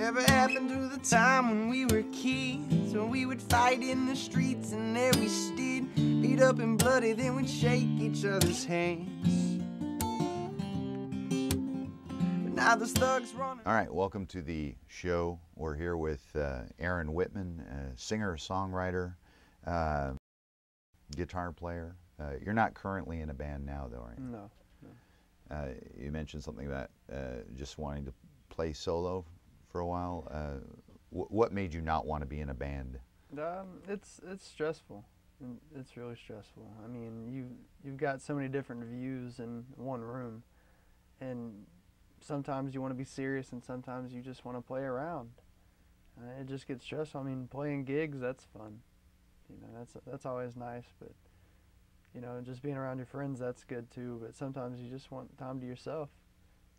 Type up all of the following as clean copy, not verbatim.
Whatever happened to the time when we were kids, when we would fight in the streets and there we stood, beat up and bloody, then we'd shake each other's hands. But now there's thugs running. All right, welcome to the show. We're here with Aaron Whitman, singer, songwriter, guitar player. You're not currently in a band now, though, right? No. You mentioned something about just wanting to play solo for a while. What made you not want to be in a band? It's stressful. It's really stressful. I mean, you've got so many different views in one room, and sometimes you want to be serious, and sometimes you just want to play around. It just gets stressful. I mean, playing gigs, that's fun. You know, that's always nice, but you know, just being around your friends, that's good too. But sometimes you just want time to yourself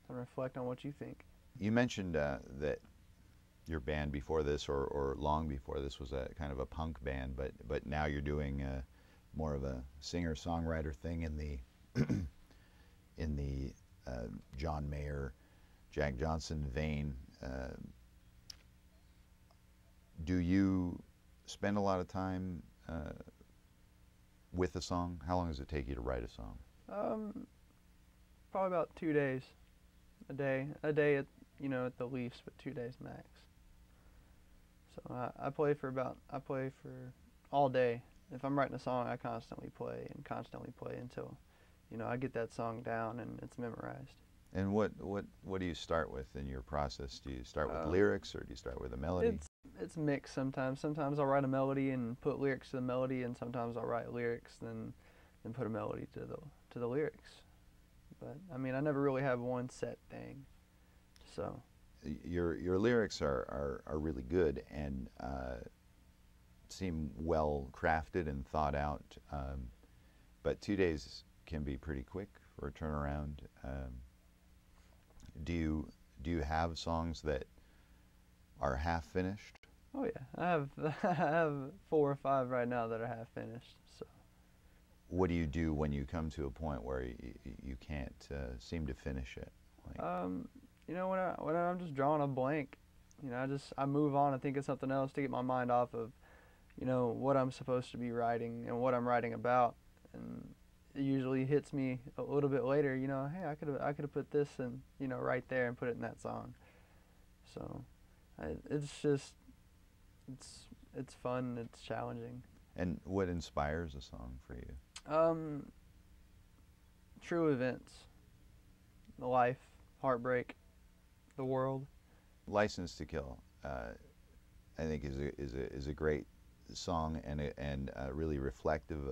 and reflect on what you think. You mentioned that your band before this, or long before this, was a kind of a punk band, but now you're doing more of a singer-songwriter thing in the John Mayer, Jack Johnson vein. Do you spend a lot of time with a song? How long does it take you to write a song? Probably about 2 days, a day at at the least, but 2 days max. So I play for all day. If I'm writing a song, I constantly play until I get that song down and it's memorized. And what do you start with in your process? Do you start with lyrics, or do you start with a melody? It's mixed sometimes. Sometimes I'll write a melody and put lyrics to the melody, and sometimes I'll write lyrics then put a melody to the lyrics. But I mean, I never really have one set thing. So your lyrics are really good and seem well crafted and thought out. But 2 days can be pretty quick for a turnaround. Do you have songs that are half finished? Oh yeah, I have 4 or 5 right now that are half finished. So what do you do when you come to a point where you can't seem to finish it? When I'm just drawing a blank, I move on and think of something else to get my mind off of what I'm supposed to be writing and what I'm writing about, and it usually hits me a little bit later. Hey, I could have put this in right there and put it in that song. So it's fun, it's challenging. And what inspires a song for you? True events, the life, heartbreak, the world. License to Kill, I think is a great song, and really reflective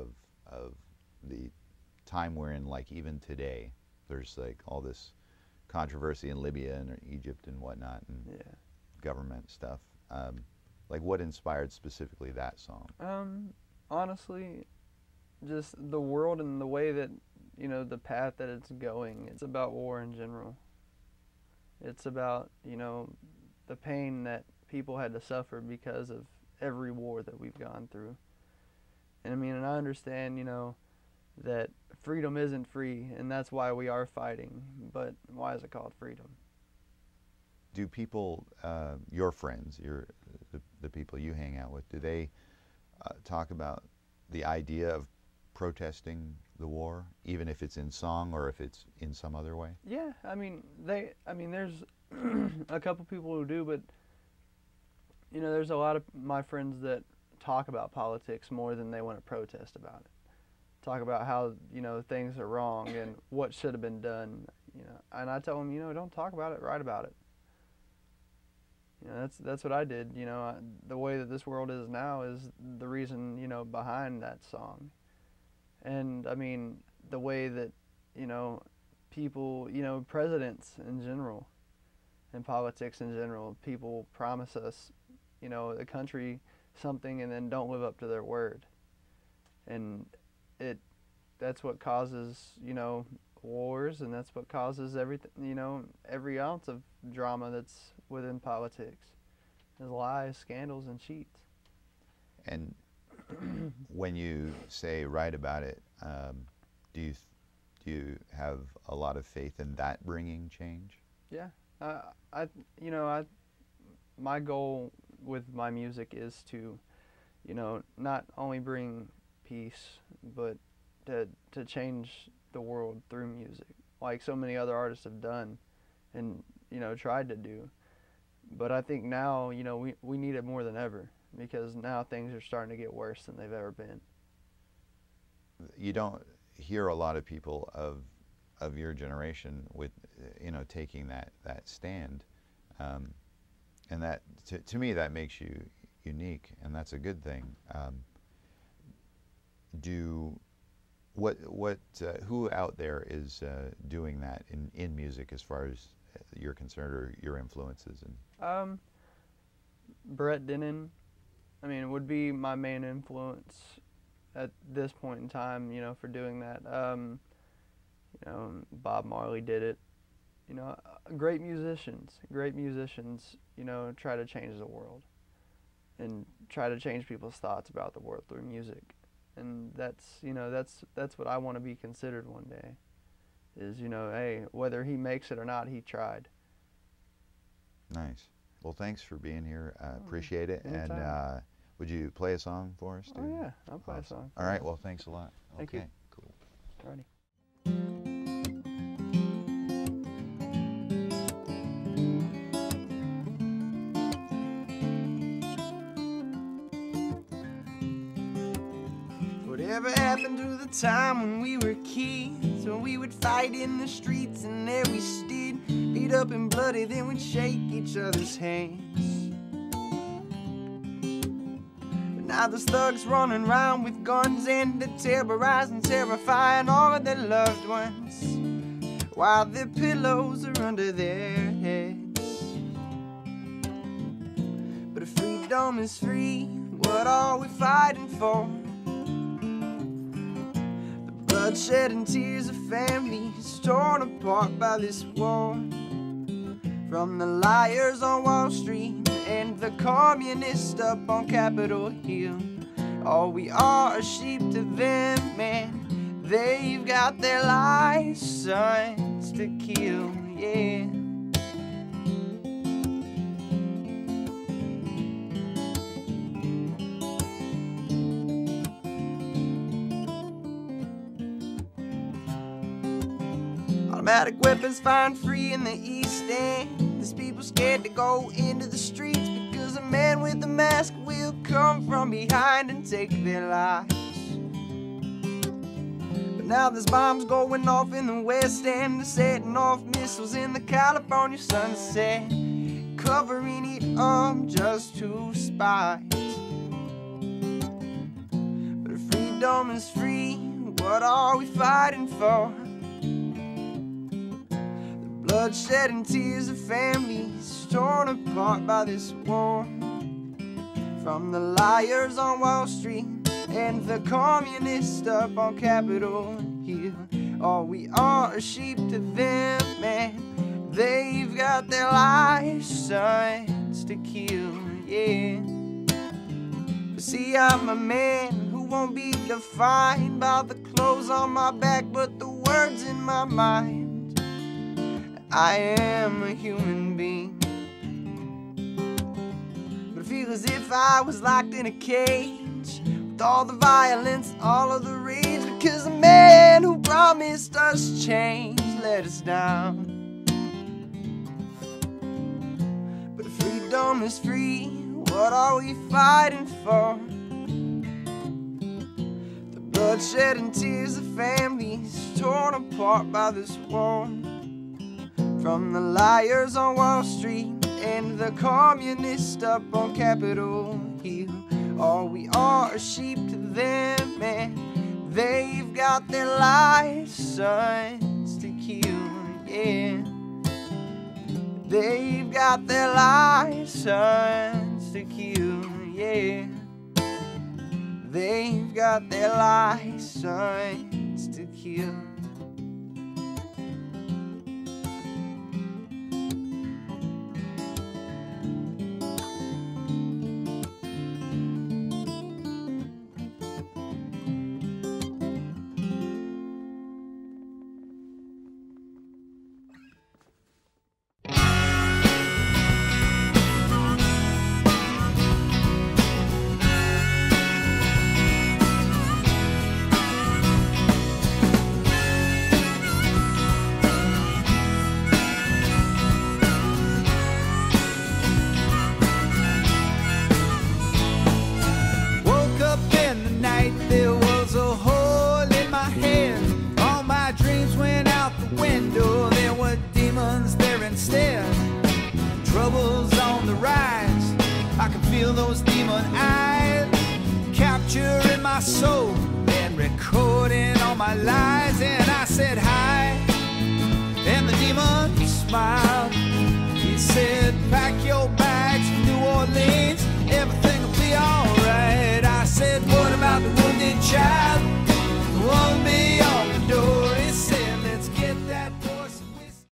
of the time we're in. Like even today, there's like all this controversy in Libya and Egypt and whatnot, and government stuff. Like what inspired specifically that song? Honestly, just the world and the way that the path that it's going. It's about war in general. It's about the pain that people had to suffer because of every war that we've gone through. And and I understand that freedom isn't free, and that's why we are fighting. But why is it called freedom? Do people, your friends, the people you hang out with, do they talk about the idea of protesting the war, even if it's in song or if it's in some other way? Yeah, there's a couple people who do, but there's a lot of my friends that talk about politics more than they want to protest about it. Talk about how things are wrong and what should have been done. And I tell them, don't talk about it, write about it. That's what I did. The way that this world is now is the reason behind that song. And the way that people, presidents in general, and politics in general, people promise us, the country something and then don't live up to their word, and that's what causes wars, and that's what causes everything, every ounce of drama that's within politics. There's lies, scandals, and cheats. And when you say write about it, do you have a lot of faith in that bringing change? Yeah, my goal with my music is to, you know, not only bring peace, but to change the world through music, like so many other artists have done, and you know tried to do. But I think now, you know, we need it more than ever, because now things are starting to get worse than they've ever been. You don't hear a lot of people of your generation with, you know, taking that stand, and that to me that makes you unique, and that's a good thing. Who out there is doing that in music as far as you're concerned, or your influences? And Brett Dennen, I mean, would be my main influence at this point in time, you know, for doing that. You know, Bob Marley did it. You know, great musicians, you know, try to change the world and try to change people's thoughts about the world through music. And that's, you know, that's what I want to be considered one day, is, you know, hey, whether he makes it or not, he tried. Nice. Well, thanks for being here. Appreciate it. Anytime. And would you play a song for us, dude? Oh yeah, I'll play a song. All right. Well, thanks a lot. Thank okay. you. Cool. Alrighty. Whatever happened to the time when we were kids, when we would fight in the streets and there we stood, beat up and bloody, then we'd shake each other's hands. But now there's thugs running around with guns and they're terrorizing, terrifying all of their loved ones, while their pillows are under their heads. But if freedom is free, what are we fighting for? Bloodshed and tears of families torn apart by this war, from the liars on Wall Street and the communists up on Capitol Hill. All we are sheep to them, man. They've got their license to kill, yeah. Automatic weapons find free in the East End. There's people scared to go into the streets because a man with a mask will come from behind and take their lives. But now there's bombs going off in the West End. They're setting off missiles in the California sunset, covering it up just to spite. But if freedom is free, what are we fighting for? Bloodshed and tears of families torn apart by this war, from the liars on Wall Street and the communists up on Capitol Hill. All we are sheep to them, man. They've got their license to kill, yeah. But see, I'm a man who won't be defined by the clothes on my back, but the words in my mind. I am a human being, but I feel as if I was locked in a cage with all the violence, all of the rage, because the man who promised us change let us down. But if freedom is free, what are we fighting for? The bloodshed and tears of families torn apart by this war, from the liars on Wall Street and the communists up on Capitol Hill. All we are sheep to them, man. They've got their license to kill, yeah. They've got their license to kill, yeah. They've got their license to kill. white lies, and I said hi, and the demon smiled. He said, pack your bags for New Orleans, everything will be alright. I said, what about the wounded child?